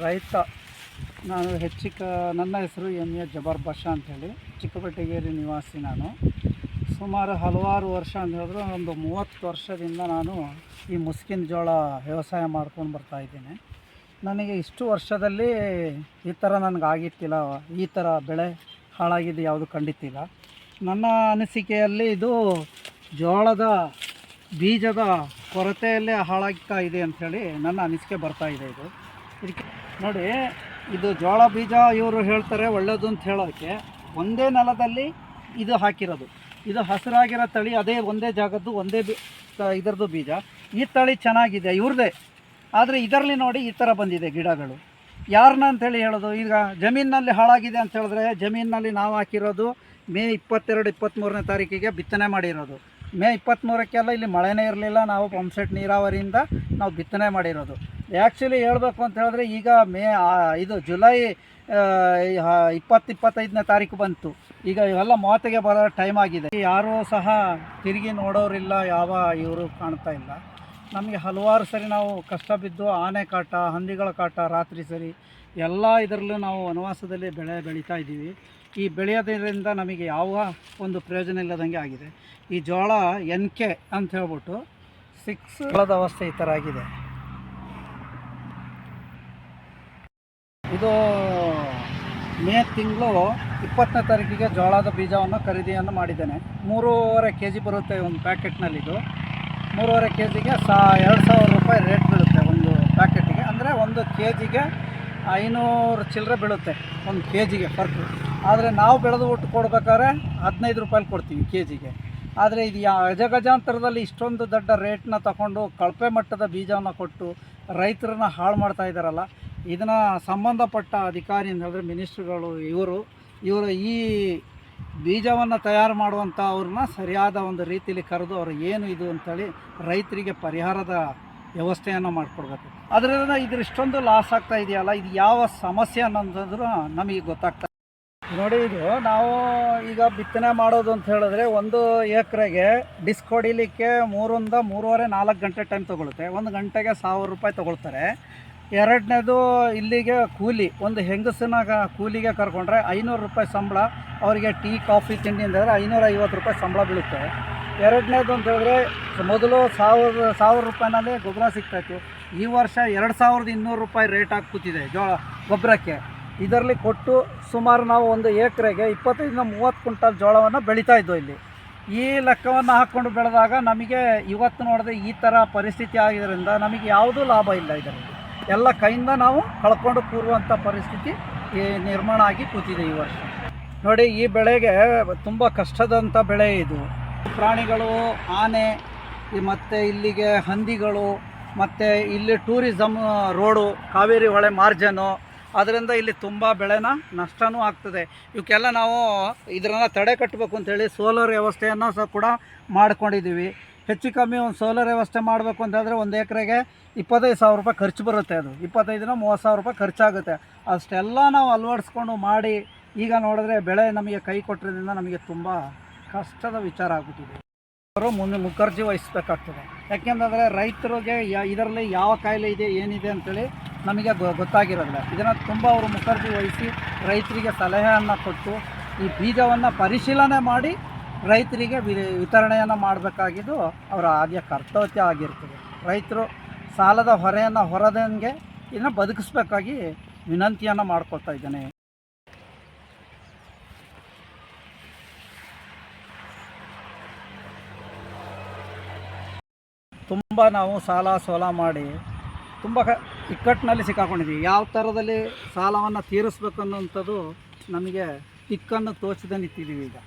ರೈತ. ನಾನು ನನ್ನ ಹೆಸರು ಎ ಜಬರ್ ಬಾಷಾ ಅಂಥೇಳಿ, ಚಿಕ್ಕಬೆಟ್ಟಗೇರಿ ನಿವಾಸಿ. ನಾನು ಸುಮಾರು ಹಲವಾರು ವರ್ಷ ಅಂತ ಹೇಳಿದ್ರೆ ಒಂದು 30 ವರ್ಷದಿಂದ ನಾನು ಈ ಮುಸ್ಕಿನ ಜೋಳ ವ್ಯವಸಾಯ ಮಾಡ್ಕೊಂಡು ಬರ್ತಾಯಿದ್ದೀನಿ. ನನಗೆ ಇಷ್ಟು ವರ್ಷದಲ್ಲಿ ಈ ಥರ ನನಗಾಗಿತ್ತಿಲ್ಲ, ಈ ಥರ ಬೆಳೆ ಹಾಳಾಗಿದ್ದು ಯಾವುದು ಖಂಡಿತಿಲ್ಲ. ನನ್ನ ಅನಿಸಿಕೆಯಲ್ಲಿ ಇದು ಜೋಳದ ಬೀಜದ ಕೊರತೆಯಲ್ಲೇ ಹಾಳಾಗ್ತಾ ಇದೆ ಅಂಥೇಳಿ ನನ್ನ ಅನಿಸಿಕೆ ಬರ್ತಾಯಿದೆ. ಇದಕ್ಕೆ ನೋಡಿ, ಇದು ಜೋಳ ಬೀಜ ಇವರು ಹೇಳ್ತಾರೆ ಒಳ್ಳೆಯದು ಅಂತ ಹೇಳೋಕ್ಕೆ, ಒಂದೇ ನೆಲದಲ್ಲಿ ಇದು ಹಾಕಿರೋದು, ಇದು ಹಸಿರಾಗಿರೋ ತಳಿ, ಅದೇ ಒಂದೇ ಜಾಗದ್ದು ಒಂದೇ ಇದರದ್ದು ಬೀಜ. ಈ ತಳಿ ಚೆನ್ನಾಗಿದೆ ಇವ್ರದ್ದೇ, ಆದರೆ ಇದರಲ್ಲಿ ನೋಡಿ ಈ ಥರ ಬಂದಿದೆ ಗಿಡಗಳು. ಯಾರನ್ನ ಅಂಥೇಳಿ ಹೇಳೋದು? ಈಗ ಜಮೀನಿನಲ್ಲಿ ಹಾಳಾಗಿದೆ ಅಂತ ಹೇಳಿದ್ರೆ, ಜಮೀನಿನಲ್ಲಿ ನಾವು ಹಾಕಿರೋದು ಮೇ 22-23ನೇ ತಾರೀಕಿಗೆ ಬಿತ್ತನೆ ಮಾಡಿರೋದು. ಮೇ 23ಕ್ಕೆಲ್ಲ ಇಲ್ಲಿ ಮಳೆನೇ ಇರಲಿಲ್ಲ, ನಾವು ಪಂಪ್ಸೆಟ್ ನೀರಾವರಿಯಿಂದ ನಾವು ಬಿತ್ತನೆ ಮಾಡಿರೋದು. ಆ್ಯಕ್ಚುಲಿ ಹೇಳಬೇಕು ಅಂತ ಹೇಳಿದ್ರೆ ಈಗ ಇದು ಜುಲೈ 20-25ನೇ ತಾರೀಕು ಬಂತು. ಈಗ ಇವೆಲ್ಲ 30ಗೆ ಬರೋ ಟೈಮ್ ಆಗಿದೆ. ಯಾರೂ ಸಹ ತಿರುಗಿ ನೋಡೋರಿಲ್ಲ, ಯಾವ ಇವರು ಕಾಣ್ತಾ ಇಲ್ಲ. ನಮಗೆ ಹಲವಾರು ಸರಿ ನಾವು ಕಷ್ಟ ಬಿದ್ದು ಆನೆ ಕಾಟ, ಹಂದಿಗಳ ಕಾಟ, ರಾತ್ರಿ ಸರಿ ಎಲ್ಲ ಇದರಲ್ಲೂ ನಾವು ವನವಾಸದಲ್ಲಿ ಬೆಳೀತಾ ಇದ್ದೀವಿ. ಈ ಬೆಳೆಯೋದ್ರಿಂದ ನಮಗೆ ಯಾವ ಒಂದು ಪ್ರಯೋಜನ ಇಲ್ಲದಂಗೆ ಆಗಿದೆ. ಈ ಜೋಳ NK ಅಂತ ಹೇಳ್ಬಿಟ್ಟು 6 ಜೋಳದ ಅವಸ್ಥೆ ಈ ಥರ ಆಗಿದೆ. ಇದು ಮೇ ತಿಂಗಳು 20ನೇ ತಾರೀಕಿಗೆ ಜೋಳದ ಬೀಜವನ್ನು ಖರೀದಿಯನ್ನು ಮಾಡಿದ್ದೇನೆ. 3.5 kg ಬರುತ್ತೆ ಒಂದು ಪ್ಯಾಕೆಟ್ನಲ್ಲಿದು. 3.5 kgಗೆ 2,000 ರೂಪಾಯಿ ರೇಟ್ ಬೀಳುತ್ತೆ ಒಂದು ಪ್ಯಾಕೆಟಿಗೆ. ಅಂದರೆ ಒಂದು KGಗೆ 500 ಚಿಲ್ಲರೆ ಬೀಳುತ್ತೆ ಒಂದು KGಗೆ ಫರ್ಕು. ಆದರೆ ನಾವು ಬೆಳೆದು ಬಿಟ್ಟು ಕೊಡ್ಬೇಕಾದ್ರೆ 15 ರೂಪಾಯಿ ಕೊಡ್ತೀವಿ KGಗೆ. ಆದರೆ ಇದು ಅಜಗಜಾಂತರದಲ್ಲಿ ಇಷ್ಟೊಂದು ದೊಡ್ಡ ರೇಟ್ನ ತಗೊಂಡು ಕಳಪೆ ಮಟ್ಟದ ಬೀಜವನ್ನು ಕೊಟ್ಟು ರೈತರನ್ನ ಹಾಳು ಮಾಡ್ತಾ ಇದ್ದಾರಲ್ಲ, ಇದನ್ನು ಸಂಬಂಧಪಟ್ಟ ಅಧಿಕಾರಿ ಅಂತ ಹೇಳಿದ್ರೆ ಮಿನಿಸ್ಟ್ರುಗಳು, ಇವರು ಈ ಬೀಜವನ್ನು ತಯಾರು ಮಾಡುವಂಥ ಅವ್ರನ್ನ ಸರಿಯಾದ ಒಂದು ರೀತಿಯಲ್ಲಿ ಕರೆದು ಅವರು ಏನು ಇದು ಅಂಥೇಳಿ ರೈತರಿಗೆ ಪರಿಹಾರದ ವ್ಯವಸ್ಥೆಯನ್ನು ಮಾಡಿಕೊಡ್ಬೇಕು. ಅದರಿಂದ ಇಷ್ಟೊಂದು ಲಾಸ್ ಆಗ್ತಾ ಇದೆಯಲ್ಲ, ಇದು ಯಾವ ಸಮಸ್ಯೆ ಅನ್ನೋಂಥದ್ದು ನಮಗೆ ಗೊತ್ತಾಗ್ತದೆ. ನೋಡಿ, ಇದು ನಾವು ಈಗ ಬಿತ್ತನೆ ಮಾಡೋದು ಅಂತ ಹೇಳಿದ್ರೆ 1 ಎಕರೆಗೆ ಡಿಸ್ಕ್ ಹೊಡಿಲಿಕ್ಕೆ 3-3.5-4 ಗಂಟೆ ಟೈಮ್ ತೊಗೊಳುತ್ತೆ. 1 ಗಂಟೆಗೆ 1,000 ರೂಪಾಯಿ ತೊಗೊಳ್ತಾರೆ. ಎರಡನೇದು ಇಲ್ಲಿಗೆ ಕೂಲಿ, ಒಂದು ಹೆಂಗಸಿನ ಕೂಲಿಗೆ ಕರ್ಕೊಂಡ್ರೆ 500 ರೂಪಾಯಿ ಸಂಬಳ. ಅವರಿಗೆ ಟೀ ಕಾಫಿ ತಿಂಡಿ ಅಂತಂದರೆ 550 ರೂಪಾಯಿ ಸಂಬಳ ಬೀಳುತ್ತೆ. ಎರಡನೇದು ಅಂತ ಹೇಳಿದ್ರೆ ಮೊದಲು 1,000 ರೂಪಾಯಿನಲ್ಲಿ ಗೊಬ್ಬರ ಸಿಗ್ತಾಯಿತ್ತು. ಈ ವರ್ಷ 2,200 ರೂಪಾಯಿ ರೇಟ್ ಆಗಿ ಕೂತಿದೆ ಗೊಬ್ಬರಕ್ಕೆ. ಇದರಲ್ಲಿ ಕೊಟ್ಟು ಸುಮಾರು ನಾವು 1 ಎಕರೆಗೆ 25-30 ಕ್ವಿಂಟಲ್ ಜೋಳವನ್ನು ಬೆಳೀತಾ ಇದ್ದೋ ಇಲ್ಲಿ. ಈ ಲೆಕ್ಕವನ್ನು ಹಾಕ್ಕೊಂಡು ಬೆಳೆದಾಗ ನಮಗೆ ಇವತ್ತು ನೋಡಿದ್ರೆ ಈ ಥರ ಪರಿಸ್ಥಿತಿ ಆಗಿದ್ದರಿಂದ ನಮಗೆ ಯಾವುದೂ ಲಾಭ ಇಲ್ಲ. ಇದರಲ್ಲಿ ಎಲ್ಲ ಕೈಯಿಂದ ನಾವು ಕಳ್ಕೊಂಡು ಕೂರುವಂಥ ಪರಿಸ್ಥಿತಿ ನಿರ್ಮಾಣ ಆಗಿ ಕೂತಿದೆ ಈ ವರ್ಷ. ನೋಡಿ, ಈ ಬೆಳೆಗೆ ತುಂಬ ಕಷ್ಟದಂಥ ಬೆಳೆ ಇದು. ಪ್ರಾಣಿಗಳು, ಆನೆ, ಮತ್ತು ಇಲ್ಲಿಗೆ ಹಂದಿಗಳು, ಮತ್ತು ಇಲ್ಲಿ ಟೂರಿಸಮ್ ರೋಡು, ಕಾವೇರಿ ಹೊಳೆ ಮಾರ್ಜನು, ಅದರಿಂದ ಇಲ್ಲಿ ತುಂಬ ಬೆಳೆನ ನಷ್ಟವೂ ಆಗ್ತದೆ. ಇವಕ್ಕೆಲ್ಲ ನಾವು ಇದನ್ನು ತಡೆ ಕಟ್ಟಬೇಕು ಅಂಥೇಳಿ ಸೋಲಾರ್ ವ್ಯವಸ್ಥೆಯನ್ನು ಸಹ ಕೂಡ ಮಾಡ್ಕೊಂಡಿದ್ದೀವಿ. ಹೆಚ್ಚು ಕಮ್ಮಿ ಒಂದು ಸೋಲಾರ್ ವ್ಯವಸ್ಥೆ ಮಾಡಬೇಕು ಅಂತಂದರೆ 1 ಎಕರೆಗೆ 25,000 ರೂಪಾಯಿ ಖರ್ಚು ಬರುತ್ತೆ. ಅದು 25-30,000 ರೂಪಾಯಿ ಖರ್ಚಾಗುತ್ತೆ. ಅಷ್ಟೆಲ್ಲ ನಾವು ಅಳವಡಿಸ್ಕೊಂಡು ಮಾಡಿ ಈಗ ನೋಡಿದ್ರೆ ಬೆಳೆ ನಮಗೆ ಕೈ ಕೊಟ್ಟಿರೋದ್ರಿಂದ ನಮಗೆ ತುಂಬ ಕಷ್ಟದ ವಿಚಾರ ಆಗ್ಬಿಟ್ಟಿದೆ. ಅವರು ಮುಖರ್ಜಿ ವಹಿಸಬೇಕಾಗ್ತದೆ. ಯಾಕೆಂದರೆ ರೈತರಿಗೆ ಇದರಲ್ಲಿ ಯಾವ ಕಾಯಿಲೆ ಇದೆ, ಏನಿದೆ ಅಂಥೇಳಿ ನಮಗೆ ಗೊತ್ತಾಗಿರೋದಿಲ್ಲ. ಇದನ್ನು ತುಂಬ ಅವರು ಮುಖರ್ಜಿ ವಹಿಸಿ ರೈತರಿಗೆ ಸಲಹೆಯನ್ನು ಕೊಟ್ಟು ಈ ಬೀಜವನ್ನು ಪರಿಶೀಲನೆ ಮಾಡಿ ರೈತರಿಗೆ ವಿತರಣೆಯನ್ನು ಮಾಡಬೇಕಾಗಿದ್ದು ಅವರ ಆದ್ಯ ಕರ್ತವ್ಯ ಆಗಿರ್ತದೆ. ರೈತರು ಸಾಲದ ಹೊರೆಯನ್ನು ಹೊರದಂಗೆ ಇದನ್ನು ಬದುಕಿಸ್ಬೇಕಾಗಿ ವಿನಂತಿಯನ್ನು ಮಾಡ್ಕೊಳ್ತಾ ಇದ್ದೇನೆ. ತುಂಬ ನಾವು ಸಾಲ ಮಾಡಿ ತುಂಬ ಇಕ್ಕಟ್ಟಿನಲ್ಲಿ ಸಿಕ್ಕಾಕೊಂಡಿದ್ದೀವಿ. ಯಾವ ಥರದಲ್ಲಿ ಸಾಲವನ್ನು ತೀರಿಸ್ಬೇಕು ಅನ್ನೋಂಥದ್ದು ನಮಗೆ ದಿಕ್ಕನ್ನು ತೋಚದೆ ನಿಂತಿದ್ದೀವಿ ಈಗ.